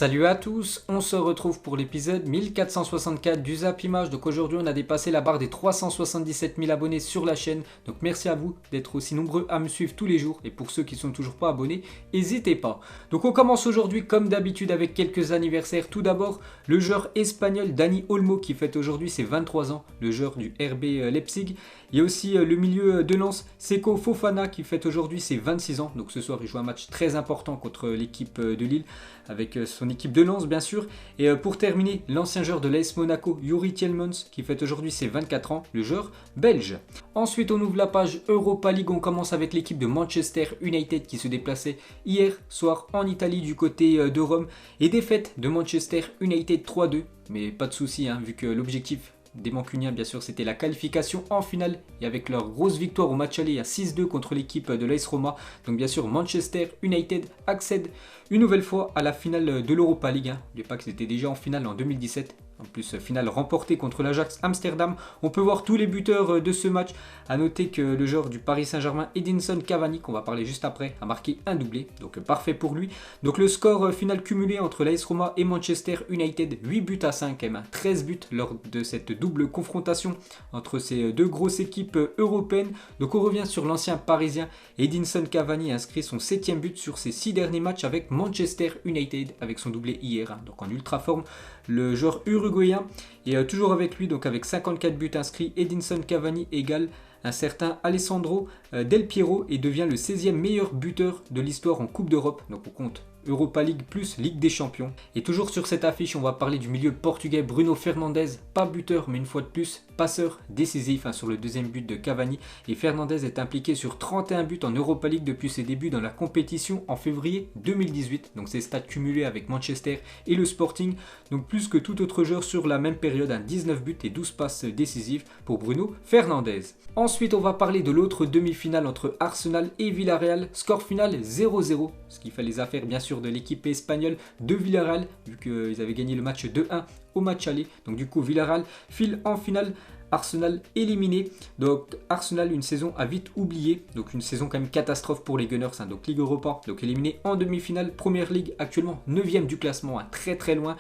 Salut à tous, on se retrouve pour l'épisode 1464 du Zap Image. Donc aujourd'hui on a dépassé la barre des 377 000 abonnés sur la chaîne. Donc merci à vous d'être aussi nombreux à me suivre tous les jours. Et pour ceux qui ne sont toujours pas abonnés, n'hésitez pas. Donc on commence aujourd'hui comme d'habitude avec quelques anniversaires. Tout d'abord le joueur espagnol Dani Olmo qui fête aujourd'hui ses 23 ans, le joueur du RB Leipzig. Il y a aussi le milieu de Lens, Seko Fofana qui fête aujourd'hui ses 26 ans. Donc ce soir il joue un match très important contre l'équipe de Lille avec son équipe de Lens bien sûr. Et pour terminer, l'ancien joueur de l'AS Monaco, Youri Tielemans, qui fête aujourd'hui ses 24 ans, le joueur belge. Ensuite on ouvre la page Europa League, on commence avec l'équipe de Manchester United qui se déplaçait hier soir en Italie du côté de Rome. Et défaite de Manchester United 3-2, mais pas de souci vu que l'objectif des Mancuniens bien sûr c'était la qualification en finale, et avec leur grosse victoire au match aller à 6-2 contre l'équipe de l'AS Roma, donc bien sûr Manchester United accède une nouvelle fois à la finale de l'Europa League. N'oubliez pas qu'ils étaient déjà en finale en 2017. En plus, finale remportée contre l'Ajax Amsterdam. On peut voir tous les buteurs de ce match. A noter que le joueur du Paris Saint-Germain, Edinson Cavani, qu'on va parler juste après, a marqué un doublé. Donc parfait pour lui. Donc le score final cumulé entre l'AS Roma et Manchester United, 8 buts à 5, 13 buts lors de cette double confrontation entre ces deux grosses équipes européennes. Donc on revient sur l'ancien parisien. Edinson Cavani a inscrit son 7e but sur ses 6 derniers matchs avec Manchester United, avec son doublé hier. Donc en ultra forme, le joueur uruguayen est toujours avec lui, donc avec 54 buts inscrits. Edinson Cavani égale un certain Alessandro Del Piero et devient le 16e meilleur buteur de l'histoire en Coupe d'Europe. Donc on compte Europa League plus Ligue des Champions. Et toujours sur cette affiche, on va parler du milieu portugais Bruno Fernandes, pas buteur mais une fois de plus passeur décisif sur le deuxième but de Cavani. Et Fernandes est impliqué sur 31 buts en Europa League depuis ses débuts dans la compétition en février 2018. Donc ses stats cumulés avec Manchester et le Sporting, donc plus que tout autre joueur sur la même période, 19 buts et 12 passes décisives pour Bruno Fernandes. Ensuite on va parler de l'autre demi-finale entre Arsenal et Villarreal, score final 0-0, ce qui fait les affaires bien sûr de l'équipe espagnole de Villarreal, vu qu'ils avaient gagné le match 2-1 au match aller. Donc du coup Villarreal file en finale, Arsenal éliminé. Donc Arsenal, une saison à vite oubliée, donc une saison quand même catastrophe pour les Gunners. Donc Ligue Europa, donc éliminé en demi-finale. Première Ligue actuellement 9e du classement, très très loin.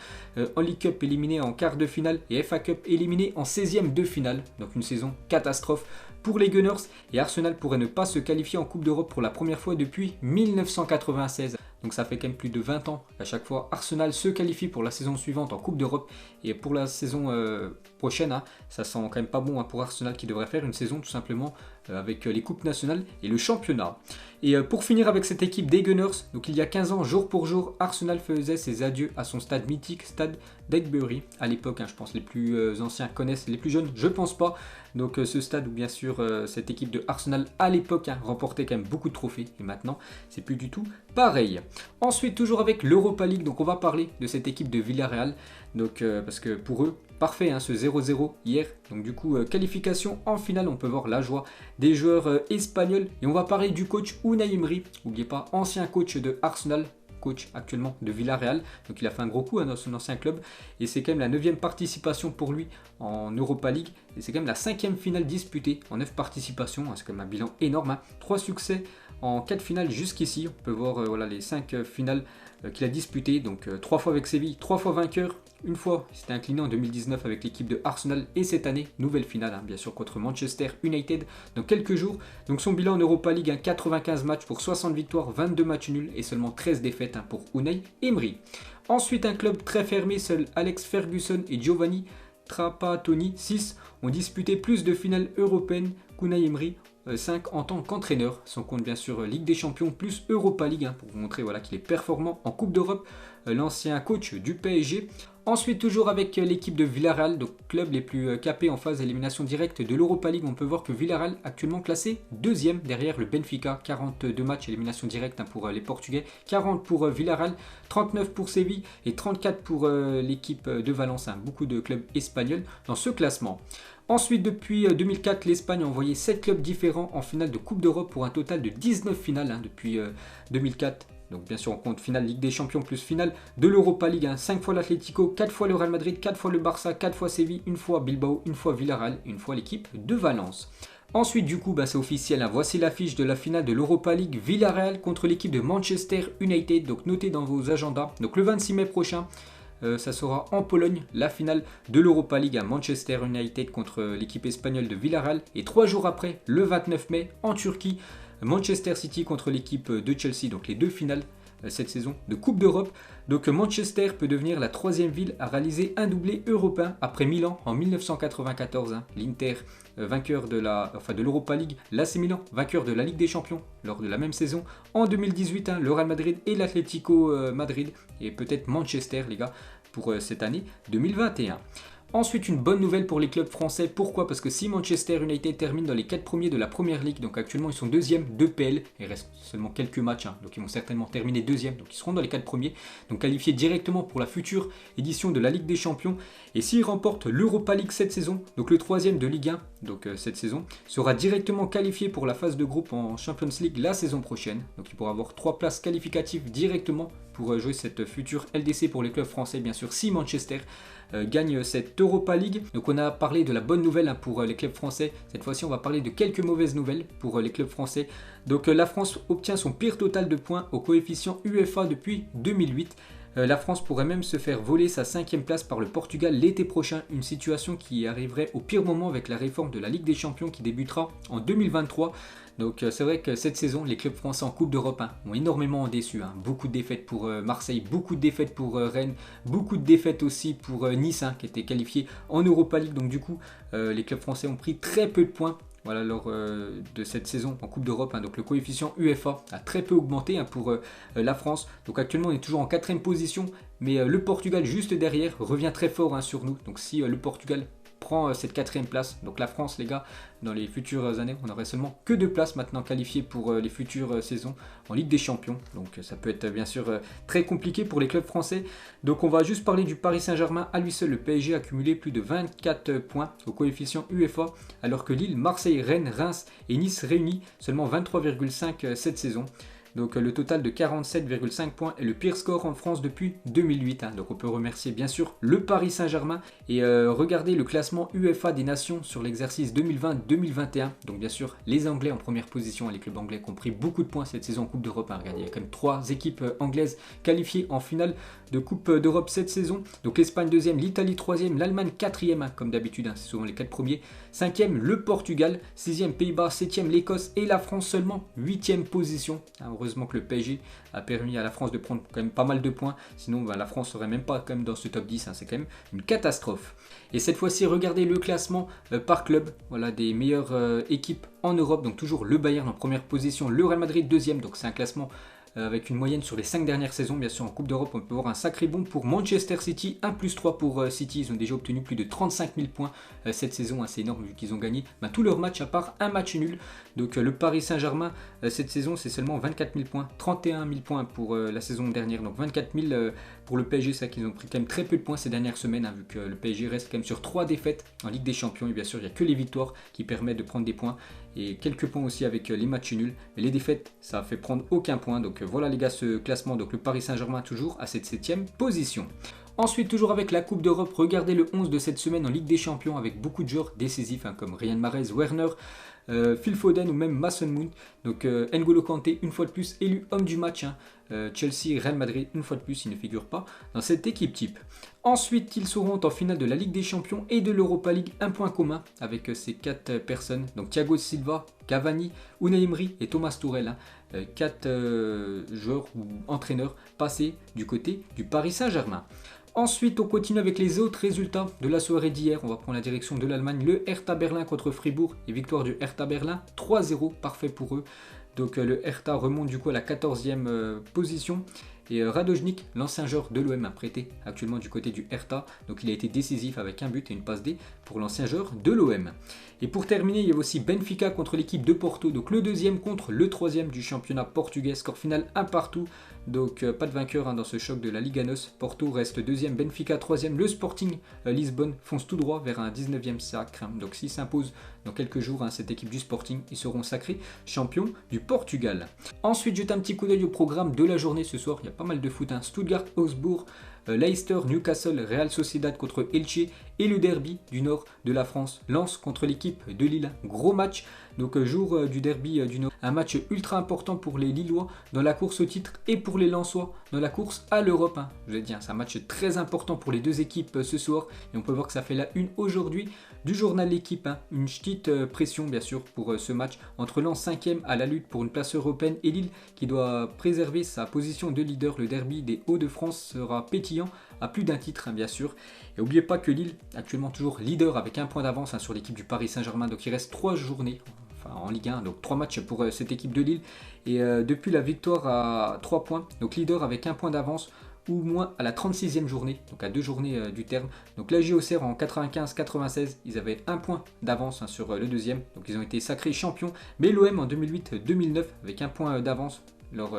En League Cup éliminé en quart de finale et FA Cup éliminé en 16e de finale. Donc une saison catastrophe pour les Gunners, et Arsenal pourrait ne pas se qualifier en Coupe d'Europe pour la première fois depuis 1996. Donc ça fait quand même plus de 20 ans à chaque fois Arsenal se qualifie pour la saison suivante en Coupe d'Europe. Et pour la saison prochaine, ça sent quand même pas bon pour Arsenal, qui devrait faire une saison tout simplement avec les coupes nationales et le championnat. Et pour finir avec cette équipe des Gunners, donc il y a 15 ans, jour pour jour, Arsenal faisait ses adieux à son stade mythique, stade d'Highbury. À l'époque, je pense les plus anciens connaissent, les plus jeunes, je pense pas. Donc ce stade où bien sûr cette équipe de Arsenal à l'époque remportait quand même beaucoup de trophées. Et maintenant, c'est plus du tout pareil. Ensuite, toujours avec l'Europa League, donc on va parler de cette équipe de Villarreal. Donc parce que pour eux, parfait ce 0-0 hier. Donc du coup, qualification en finale, on peut voir la joie des joueurs espagnols. Et on va parler du coach Unai Emery. N'oubliez pas, ancien coach de Arsenal, coach actuellement de Villarreal. Donc il a fait un gros coup dans son ancien club. Et c'est quand même la 9e participation pour lui en Europa League. Et c'est quand même la 5e finale disputée en 9 participations. C'est quand même un bilan énorme. 3 succès en 4 finales jusqu'ici. On peut voir voilà, les 5 finales qu'il a disputées. Donc 3 fois avec Séville, 3 fois vainqueur. Une fois, il s'était incliné en 2019 avec l'équipe de Arsenal. Et cette année, nouvelle finale, bien sûr, contre Manchester United dans quelques jours. Donc son bilan en Europa League, 95 matchs pour 60 victoires, 22 matchs nuls et seulement 13 défaites pour Unai Emery. Ensuite, un club très fermé, seuls Alex Ferguson et Giovanni Trapattoni, 6, ont disputé plus de finales européennes qu'Unai Emery, 5 en tant qu'entraîneur. Son compte bien sûr Ligue des Champions plus Europa League, pour vous montrer voilà, qu'il est performant en Coupe d'Europe, l'ancien coach du PSG. Ensuite, toujours avec l'équipe de Villarreal, donc club les plus capés en phase d'élimination directe de l'Europa League, on peut voir que Villarreal actuellement classé 2e derrière le Benfica, 42 matchs élimination directe pour les Portugais, 40 pour Villarreal, 39 pour Séville et 34 pour l'équipe de Valence, beaucoup de clubs espagnols dans ce classement. Ensuite, depuis 2004, l'Espagne a envoyé 7 clubs différents en finale de Coupe d'Europe pour un total de 19 finales depuis 2004. Donc bien sûr on compte finale Ligue des Champions plus finale de l'Europa League, 5 fois l'Atlético, 4 fois le Real Madrid, 4 fois le Barça, 4 fois Séville, une fois Bilbao, une fois Villarreal, une fois l'équipe de Valence. Ensuite, du coup, c'est officiel, hein. Voici l'affiche de la finale de l'Europa League, Villarreal contre l'équipe de Manchester United. Donc notez dans vos agendas. Donc le 26 mai prochain, ça sera en Pologne, la finale de l'Europa League à Manchester United contre l'équipe espagnole de Villarreal. Et 3 jours après, le 29 mai, en Turquie, Manchester City contre l'équipe de Chelsea. Donc les deux finales cette saison de Coupe d'Europe. Donc Manchester peut devenir la troisième ville à réaliser un doublé européen après Milan en 1994. Hein. L'Inter vainqueur de l'Europa League, l'AC Milan vainqueur de la Ligue des Champions lors de la même saison. En 2018, hein, le Real Madrid et l'Atlético Madrid et peut-être Manchester les gars pour cette année 2021. Ensuite, une bonne nouvelle pour les clubs français. Pourquoi? Parce que si Manchester United termine dans les 4 premiers de la Première Ligue, donc actuellement ils sont deuxième de PL, il reste seulement quelques matchs, hein, donc ils vont certainement terminer deuxième, donc ils seront dans les 4 premiers, donc qualifiés directement pour la future édition de la Ligue des Champions. Et s'ils remportent l'Europa League cette saison, donc le troisième de Ligue 1, donc cette saison, sera directement qualifié pour la phase de groupe en Champions League la saison prochaine. Donc il pourra avoir 3 places qualificatives directement pour jouer cette future LDC pour les clubs français, bien sûr, si Manchester gagne cette Europa League. Donc on a parlé de la bonne nouvelle hein, pour les clubs français. Cette fois-ci, on va parler de quelques mauvaises nouvelles pour les clubs français. Donc la France obtient son pire total de points au coefficient UEFA depuis 2008. La France pourrait même se faire voler sa 5e place par le Portugal l'été prochain, une situation qui arriverait au pire moment avec la réforme de la Ligue des Champions qui débutera en 2023. Donc c'est vrai que cette saison, les clubs français en Coupe d'Europe hein, ont énormément déçu. Hein. Beaucoup de défaites pour Marseille, beaucoup de défaites pour Rennes, beaucoup de défaites aussi pour Nice hein, qui était qualifié en Europa League. Donc du coup, les clubs français ont pris très peu de points. Voilà, lors de cette saison en Coupe d'Europe, hein, donc le coefficient UEFA a très peu augmenté hein, pour la France. Donc actuellement on est toujours en 4e position, mais le Portugal juste derrière revient très fort hein, sur nous. Donc si le Portugal prend cette 4e place, donc la France les gars, dans les futures années, on aurait seulement que 2 places maintenant qualifiées pour les futures saisons en Ligue des Champions. Donc ça peut être bien sûr très compliqué pour les clubs français. Donc on va juste parler du Paris Saint-Germain. À lui seul, le PSG a cumulé plus de 24 points au coefficient UEFA, alors que Lille, Marseille, Rennes, Reims et Nice réunis seulement 23,5 cette saison. Donc le total de 47,5 points est le pire score en France depuis 2008. Hein. Donc on peut remercier bien sûr le Paris Saint-Germain. Et regardez le classement UEFA des nations sur l'exercice 2020-2021. Donc bien sûr les Anglais en première position. Les clubs anglais qui ont pris beaucoup de points cette saison en Coupe d'Europe. Hein. Regardez, il y a quand même 3 équipes anglaises qualifiées en finale de Coupe d'Europe cette saison. Donc l'Espagne 2e, l'Italie 3e, l'Allemagne 4e hein, comme d'habitude. Hein. C'est souvent les 4 premiers. 5e le Portugal, 6e Pays-Bas, 7e l'Écosse et la France seulement 8e position. Hein, heureusement que le PSG a permis à la France de prendre quand même pas mal de points. Sinon, la France serait même pas quand même dans ce top 10. Hein. C'est quand même une catastrophe. Et cette fois-ci, regardez le classement par club. Voilà, des meilleures équipes en Europe. Donc toujours le Bayern en première position, le Real Madrid 2e. Donc c'est un classement avec une moyenne sur les 5 dernières saisons. Bien sûr, en Coupe d'Europe, on peut voir un sacré bond pour Manchester City. 1+3 pour City. Ils ont déjà obtenu plus de 35 000 points cette saison. Hein, c'est énorme vu qu'ils ont gagné tous leurs matchs à part un match nul. Donc le Paris Saint-Germain, cette saison, c'est seulement 24 000 points. 31 000 points pour la saison dernière. Donc 24 000 pour le PSG. C'est vrai qu'ils ont pris quand même très peu de points ces dernières semaines. Hein, vu que le PSG reste quand même sur 3 défaites en Ligue des Champions. Et bien sûr, il n'y a que les victoires qui permettent de prendre des points. Et quelques points aussi avec les matchs nuls. Mais les défaites, ça a fait prendre aucun point. Donc voilà les gars, ce classement. Donc le Paris Saint-Germain toujours à cette 7e position. Ensuite, toujours avec la Coupe d'Europe, regardez le 11 de cette semaine en Ligue des Champions avec beaucoup de joueurs décisifs hein, comme Riyad Mahrez, Werner, Phil Foden ou même Mason Mount. Donc N'Golo Kanté, une fois de plus, élu homme du match. Hein. Chelsea, Real Madrid, une fois de plus, il ne figure pas dans cette équipe type. Ensuite, ils seront en finale de la Ligue des Champions et de l'Europa League. Un point commun avec ces 4 personnes. Donc Thiago Silva, Cavani, Unai Emery et Thomas Tuchel. Hein. 4 joueurs ou entraîneurs passés du côté du Paris Saint-Germain. Ensuite, on continue avec les autres résultats de la soirée d'hier. On va prendre la direction de l'Allemagne. Le Hertha Berlin contre Fribourg et victoire du Hertha Berlin 3-0, parfait pour eux. Donc le Hertha remonte du coup à la 14e position. Et Radojnik, l'ancien joueur de l'OM, a prêté actuellement du côté du Hertha. Donc il a été décisif avec un but et une passe D pour l'ancien joueur de l'OM. Et pour terminer, il y a aussi Benfica contre l'équipe de Porto. Donc le 2e contre le 3e du championnat portugais. Score final 1-1. Donc pas de vainqueur hein, dans ce choc de la Liga NOS. Porto reste 2e, Benfica 3e. Le Sporting Lisbonne fonce tout droit vers un 19e sacre. Donc s'ils s'imposent dans quelques jours, hein, cette équipe du Sporting, ils seront sacrés champions du Portugal. Ensuite, jette un petit coup d'œil au programme de la journée ce soir. Il y a pas mal de foot. Hein. Stuttgart, Augsbourg, Leicester, Newcastle, Real Sociedad contre Elche et le derby du nord de la France. Lens contre l'équipe de Lille, gros match. Donc jour du derby du Nord, un match ultra important pour les Lillois dans la course au titre et pour les Lensois dans la course à l'Europe. Je vais dire, c'est un match très important pour les deux équipes ce soir et on peut voir que ça fait la une aujourd'hui du journal L'équipe. Une petite pression bien sûr pour ce match entre Lens 5e à la lutte pour une place européenne et Lille qui doit préserver sa position de leader. Le derby des Hauts-de-France sera pétillant à plus d'un titre bien sûr. Et n'oubliez pas que Lille, actuellement toujours leader avec un point d'avance sur l'équipe du Paris Saint-Germain. Donc il reste 3 journées en Ligue 1, donc 3 matchs pour cette équipe de Lille. Et depuis la victoire à 3 points, donc leader avec un point d'avance ou moins à la 36e journée, donc à 2 journées du terme. Donc la Auxerre en 95-96, ils avaient un point d'avance sur le deuxième, donc ils ont été sacrés champions. Mais l'OM en 2008-2009 avec un point d'avance lors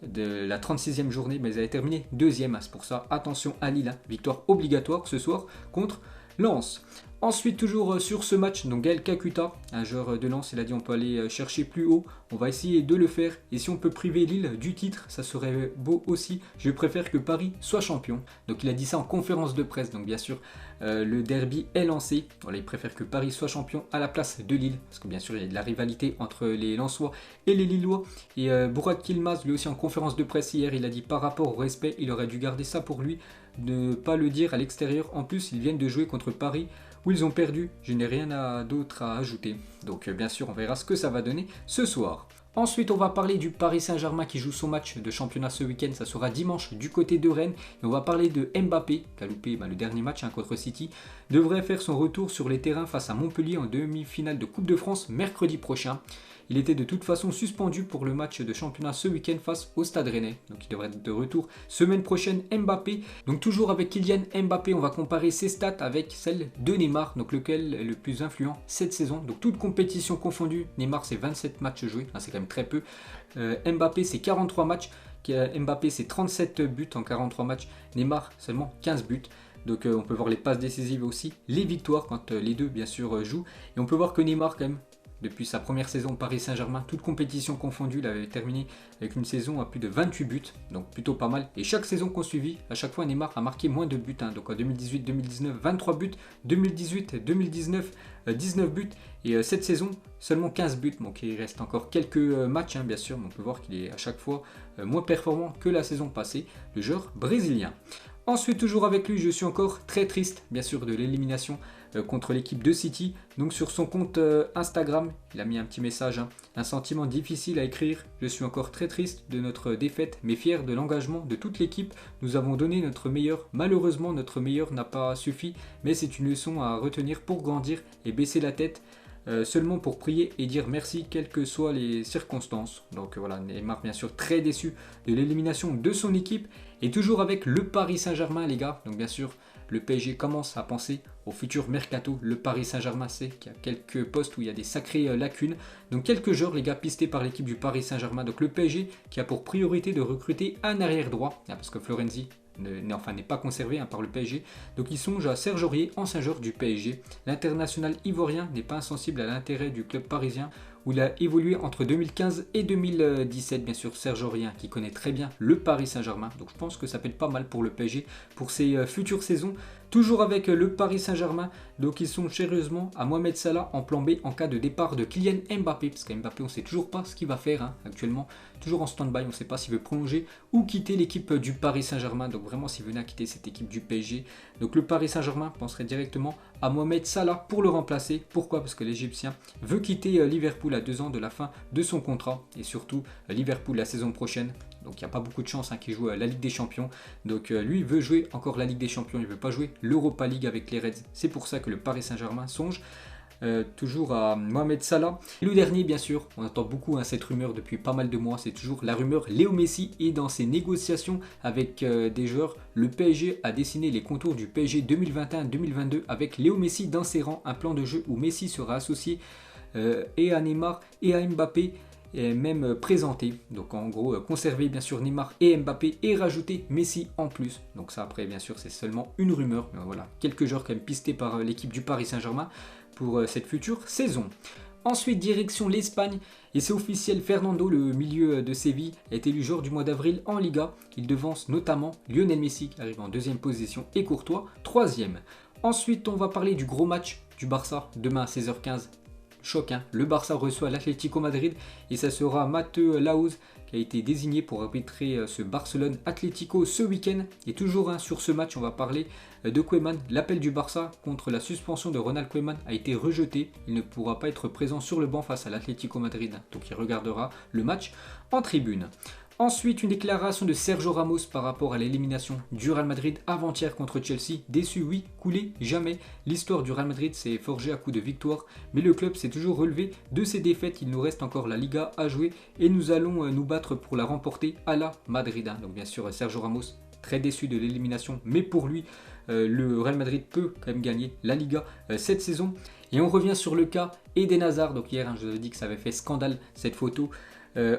de la 36e journée, mais ils avaient terminé deuxième. C'est pour ça, attention à Lille, victoire obligatoire ce soir contre Lens. Ensuite, toujours sur ce match, donc Gaël Kakuta, un joueur de Lens, il a dit on peut aller chercher plus haut, on va essayer de le faire. Et si on peut priver Lille du titre, ça serait beau aussi. Je préfère que Paris soit champion. Donc il a dit ça en conférence de presse, donc bien sûr le derby est lancé. Voilà, il préfère que Paris soit champion à la place de Lille, parce que bien sûr il y a de la rivalité entre les Lensois et les Lillois. Et Burak Yilmaz, lui aussi en conférence de presse hier, il a dit par rapport au respect, il aurait dû garder ça pour lui, ne pas le dire à l'extérieur. En plus, ils viennent de jouer contre Paris où ils ont perdu. Je n'ai rien d'autre à ajouter. Donc bien sûr, on verra ce que ça va donner ce soir. Ensuite, on va parler du Paris Saint-Germain qui joue son match de championnat ce week-end. Ça sera dimanche du côté de Rennes. Et on va parler de Mbappé, qui a loupé le dernier match contre City. Devrait faire son retour sur les terrains face à Montpellier en demi-finale de Coupe de France mercredi prochain. Il était de toute façon suspendu pour le match de championnat ce week-end face au Stade Rennais. Donc il devrait être de retour semaine prochaine. Mbappé, donc toujours avec Kylian Mbappé, on va comparer ses stats avec celles de Neymar, donc lequel est le plus influent cette saison. Donc toute compétition confondue, Neymar c'est 27 matchs joués, c'est quand même très peu. Mbappé c'est 43 matchs, Mbappé c'est 37 buts en 43 matchs, Neymar seulement 15 buts. Donc on peut voir les passes décisives aussi, les victoires quand les deux bien sûr jouent. Et on peut voir que Neymar quand même, depuis sa première saison au Paris Saint-Germain, toute compétition confondue, il avait terminé avec une saison à plus de 28 buts, donc plutôt pas mal. Et chaque saison qu'on suivit, à chaque fois Neymar a marqué moins de buts. Donc en 2018-2019, 23 buts, 2018-2019, 19 buts. Et cette saison, seulement 15 buts. Donc il reste encore quelques matchs, bien sûr, mais on peut voir qu'il est à chaque fois moins performant que la saison passée, le joueur brésilien. Ensuite, toujours avec lui, je suis encore très triste, bien sûr, de l'élimination contre l'équipe de City. Donc sur son compte Instagram, il a mis un petit message, un sentiment difficile à écrire. Je suis encore très triste de notre défaite, mais fier de l'engagement de toute l'équipe. Nous avons donné notre meilleur. Malheureusement, notre meilleur n'a pas suffi, mais c'est une leçon à retenir pour grandir et baisser la tête. Seulement pour prier et dire merci quelles que soient les circonstances. Donc voilà, Neymar bien sûr très déçu de l'élimination de son équipe. Et toujours avec le Paris Saint-Germain les gars. Donc bien sûr le PSG commence à penser au futur mercato. Le Paris Saint-Germain sait qu'il y a quelques postes où il y a des sacrées lacunes. Donc quelques joueurs les gars pistés par l'équipe du Paris Saint-Germain. Donc le PSG qui a pour priorité de recruter un arrière droit. Parce que Florenzi n'est pas conservé par le PSG. Donc il songe à Serge Aurier, ancien joueur du PSG. L'international ivoirien n'est pas insensible à l'intérêt du club parisien où il a évolué entre 2015 et 2017. Bien sûr Serge Aurier qui connaît très bien le Paris Saint-Germain. Donc je pense que ça peut être pas mal pour le PSG pour ses futures saisons. Toujours avec le Paris Saint-Germain, donc ils sont sérieusement à Mohamed Salah en plan B en cas de départ de Kylian Mbappé. Parce qu'Mbappé on ne sait toujours pas ce qu'il va faire actuellement. Toujours en stand-by, on ne sait pas s'il veut prolonger ou quitter l'équipe du Paris Saint-Germain. Donc vraiment s'il venait à quitter cette équipe du PSG. Donc le Paris Saint-Germain penserait directement à Mohamed Salah pour le remplacer. Pourquoi? Parce que l'Égyptien veut quitter Liverpool à 2 ans de la fin de son contrat. Et surtout Liverpool la saison prochaine. Donc il n'y a pas beaucoup de chance qu'il joue la Ligue des Champions. Donc lui il veut jouer encore la Ligue des Champions. Il ne veut pas jouer l'Europa League avec les Reds. C'est pour ça que le Paris Saint-Germain songe toujours à Mohamed Salah. Et le dernier bien sûr, on entend beaucoup cette rumeur depuis pas mal de mois. C'est toujours la rumeur Léo Messi. Et dans ses négociations avec des joueurs, le PSG a dessiné les contours du PSG 2021-2022 avec Léo Messi dans ses rangs. Un plan de jeu où Messi sera associé et à Neymar et à Mbappé. Et même présenté, donc en gros conserver bien sûr Neymar et Mbappé et rajouter Messi en plus. Donc ça après bien sûr c'est seulement une rumeur, mais voilà, quelques joueurs quand même pistés par l'équipe du Paris Saint-Germain pour cette future saison. Ensuite direction l'Espagne et c'est officiel, Fernando, le milieu de Séville, est élu joueur du mois d'avril en Liga. Il devance notamment Lionel Messi qui arrive en 2e position et Courtois 3e. Ensuite, on va parler du gros match du Barça demain à 16h15. Choc, hein. Le Barça reçoit l'Atlético Madrid et ça sera Mateu Laouz qui a été désigné pour arbitrer ce Barcelone Atlético ce week-end. Et toujours sur ce match, on va parler de Koeman. L'appel du Barça contre la suspension de Ronald Koeman a été rejeté. Il ne pourra pas être présent sur le banc face à l'Atlético Madrid, donc il regardera le match en tribune. Ensuite, une déclaration de Sergio Ramos par rapport à l'élimination du Real Madrid avant-hier contre Chelsea. Déçu, oui, coulé, jamais. L'histoire du Real Madrid s'est forgée à coups de victoire, mais le club s'est toujours relevé de ses défaites. Il nous reste encore la Liga à jouer et nous allons nous battre pour la remporter à la Madrid. Donc bien sûr, Sergio Ramos, très déçu de l'élimination, mais pour lui, le Real Madrid peut quand même gagner la Liga cette saison. Et on revient sur le cas Eden Hazard. Donc hier, je vous ai dit que ça avait fait scandale cette photo.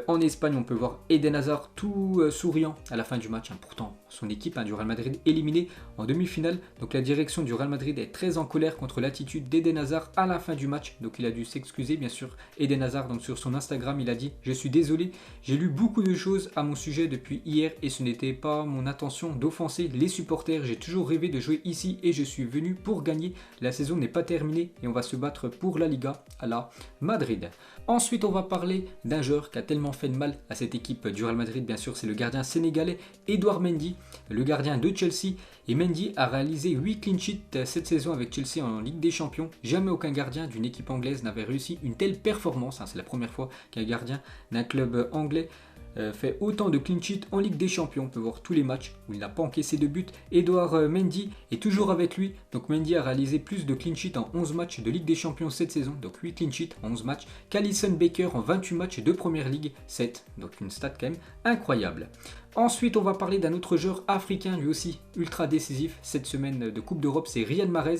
En Espagne, on peut voir Eden Hazard tout souriant à la fin du match. Pourtant, son équipe du Real Madrid éliminée en demi-finale. Donc la direction du Real Madrid est très en colère contre l'attitude d'Eden Hazard à la fin du match. Donc il a dû s'excuser, bien sûr. Eden Hazard, donc sur son Instagram, il a dit: je suis désolé, j'ai lu beaucoup de choses à mon sujet depuis hier et ce n'était pas mon intention d'offenser les supporters. J'ai toujours rêvé de jouer ici et je suis venu pour gagner. La saison n'est pas terminée et on va se battre pour la Liga à la Madrid. Ensuite, on va parler d'un joueur qui a tellement fait de mal à cette équipe du Real Madrid. Bien sûr, c'est le gardien sénégalais Edouard Mendy, le gardien de Chelsea. Et Mendy a réalisé 8 clean sheets cette saison avec Chelsea en Ligue des Champions. Jamais aucun gardien d'une équipe anglaise n'avait réussi une telle performance. C'est la première fois qu'un gardien d'un club anglais fait autant de clean sheets en Ligue des Champions. On peut voir tous les matchs où il n'a pas encaissé de but. Edouard Mendy est toujours avec lui. Donc Mendy a réalisé plus de clean sheets en 11 matchs de Ligue des Champions cette saison. Donc 8 clean sheets en 11 matchs. qu'Alisson Becker en 28 matchs de Première Ligue, 7. Donc une stat quand même incroyable. Ensuite, on va parler d'un autre joueur africain, lui aussi ultra décisif cette semaine de Coupe d'Europe, c'est Riyad Mahrez.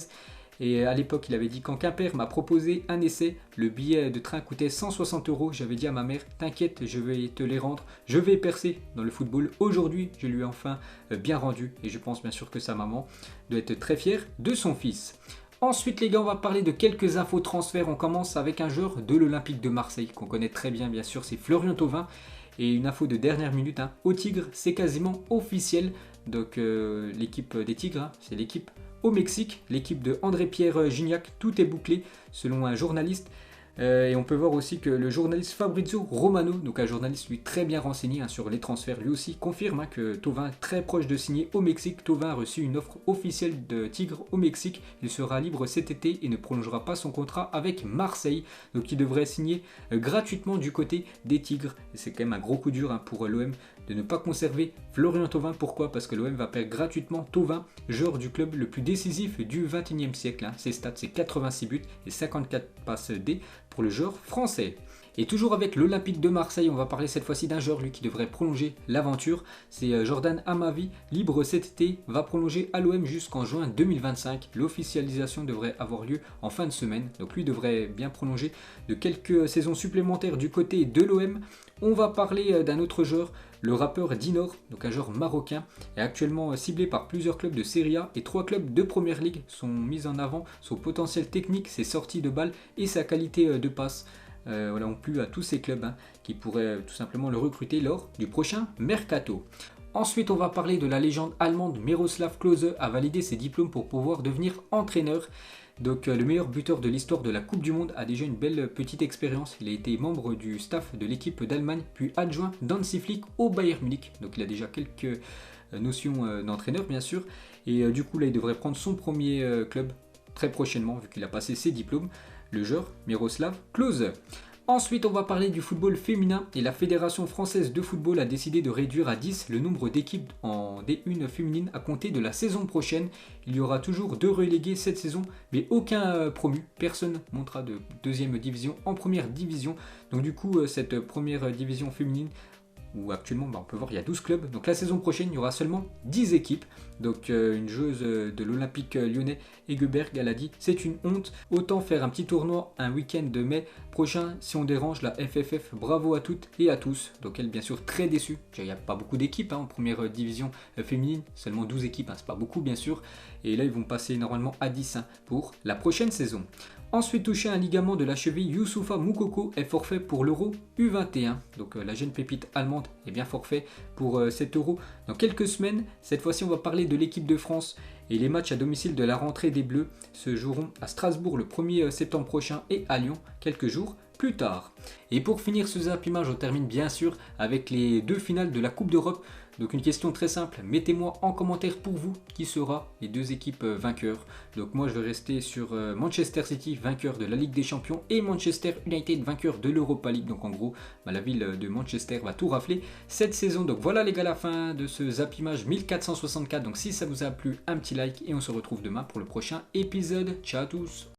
Et à l'époque, il avait dit: quand Quimper m'a proposé un essai, le billet de train coûtait 160 €. J'avais dit à ma mère: t'inquiète, je vais te les rendre, je vais percer dans le football. Aujourd'hui, je lui ai enfin bien rendu et je pense bien sûr que sa maman doit être très fière de son fils. Ensuite les gars, on va parler de quelques infos transferts. On commence avec un joueur de l'Olympique de Marseille qu'on connaît très bien sûr, c'est Florian Thauvin. Et une info de dernière minute, au Tigre, c'est quasiment officiel. Donc l'équipe des Tigres, c'est l'équipe au Mexique, l'équipe de André-Pierre Gignac, tout est bouclé selon un journaliste. Et on peut voir aussi que le journaliste Fabrizio Romano, donc un journaliste lui très bien renseigné sur les transferts, lui aussi confirme que Thauvin est très proche de signer au Mexique. Thauvin a reçu une offre officielle de Tigre au Mexique. Il sera libre cet été et ne prolongera pas son contrat avec Marseille. Donc il devrait signer gratuitement du côté des Tigres. Et c'est quand même un gros coup dur pour l'OM de ne pas conserver Florian Thauvin. Pourquoi? Parce que l'OM va perdre gratuitement Thauvin, joueur du club le plus décisif du 21e siècle. Ses stats, c'est 86 buts et 54 passes D pour le joueur français. Et toujours avec l'Olympique de Marseille, on va parler cette fois-ci d'un joueur qui devrait prolonger l'aventure. C'est Jordan Amavi, libre cet été, va prolonger à l'OM jusqu'en juin 2025. L'officialisation devrait avoir lieu en fin de semaine. Donc lui devrait bien prolonger de quelques saisons supplémentaires du côté de l'OM. On va parler d'un autre joueur, le rappeur Dinor, donc un joueur marocain, est actuellement ciblé par plusieurs clubs de Serie A et 3 clubs de Première Ligue. Sont mis en avant son potentiel technique, ses sorties de balles et sa qualité de passe. Voilà, ont plu à tous ces clubs qui pourraient tout simplement le recruter lors du prochain mercato. Ensuite, on va parler de la légende allemande Miroslav Klose a validé ses diplômes pour pouvoir devenir entraîneur. Donc le meilleur buteur de l'histoire de la Coupe du Monde a déjà une belle petite expérience. Il a été membre du staff de l'équipe d'Allemagne, puis adjoint d'Hansi Flick au Bayern Munich. Donc il a déjà quelques notions d'entraîneur bien sûr. Et du coup là il devrait prendre son premier club très prochainement vu qu'il a passé ses diplômes. Le joueur Miroslav Klose. Ensuite, on va parler du football féminin et la Fédération française de football a décidé de réduire à 10 le nombre d'équipes en D1 féminine à compter de la saison prochaine. Il y aura toujours 2 relégués cette saison, mais aucun promu. Personne montera de deuxième division en première division. Donc du coup, cette première division féminine, où actuellement on peut voir il y a 12 clubs, donc la saison prochaine il y aura seulement 10 équipes. Donc une joueuse de l'Olympique lyonnais, Egeberg, elle a dit: c'est une honte, autant faire un petit tournoi un week-end de mai prochain si on dérange la FFF. Bravo à toutes et à tous. Donc elle bien sûr très déçue, il n'y a pas beaucoup d'équipes en première division féminine, seulement 12 équipes, c'est pas beaucoup bien sûr, et là ils vont passer normalement à 10 pour la prochaine saison. Ensuite, touché à un ligament de la cheville, Youssoufa Moukoko est forfait pour l'Euro U21. Donc la jeune pépite allemande est bien forfait pour cet Euro. Dans quelques semaines, cette fois-ci on va parler parler de l'équipe de France et les matchs à domicile de la rentrée des Bleus se joueront à Strasbourg le 1er septembre prochain et à Lyon quelques jours plus tard. Et pour finir ce Zap Image, on termine bien sûr avec les 2 finales de la Coupe d'Europe. Donc une question très simple, mettez-moi en commentaire pour vous qui sera les 2 équipes vainqueurs. Donc moi je vais rester sur Manchester City vainqueur de la Ligue des Champions et Manchester United vainqueur de l'Europa League. Donc en gros la ville de Manchester va tout rafler cette saison. Donc voilà les gars, la fin de ce Zap Image 1464. Donc si ça vous a plu, un petit like et on se retrouve demain pour le prochain épisode. Ciao à tous.